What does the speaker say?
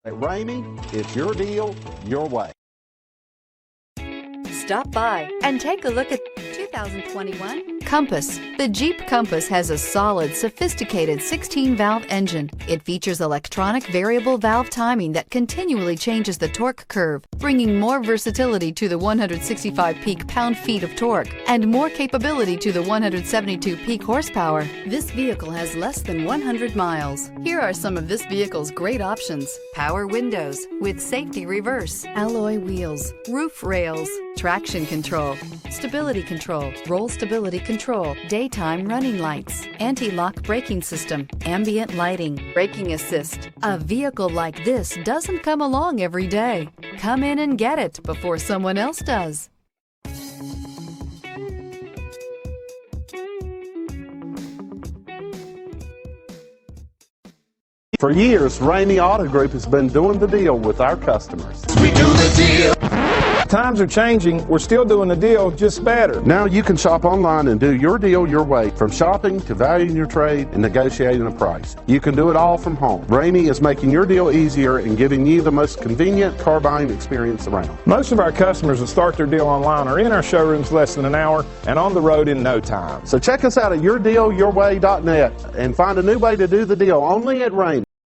At Ramey, it's your deal, your way. Stop by and take a look at 2021 Compass. The Jeep Compass has a solid, sophisticated 16-valve engine. It features electronic variable valve timing that continually changes the torque curve, bringing more versatility to the 165 peak pound-feet of torque and more capability to the 172 peak horsepower. This vehicle has less than 100 miles. Here are some of this vehicle's great options: power windows with safety reverse, alloy wheels, roof rails, traction control, stability control, roll stability control, daytime running lights, anti-lock braking system, ambient lighting, braking assist. A vehicle like this doesn't come along every day. Come in and get it before someone else does. For years, Ramey Auto Group has been doing the deal with our customers. We do the deal. Times are changing. We're still doing the deal, just better. Now you can shop online and do your deal your way, from shopping to valuing your trade and negotiating a price. You can do it all from home. Ramey is making your deal easier and giving you the most convenient car buying experience around. Most of our customers that start their deal online are in our showrooms less than an hour and on the road in no time. So check us out at yourdealyourway.net and find a new way to do the deal only at Ramey.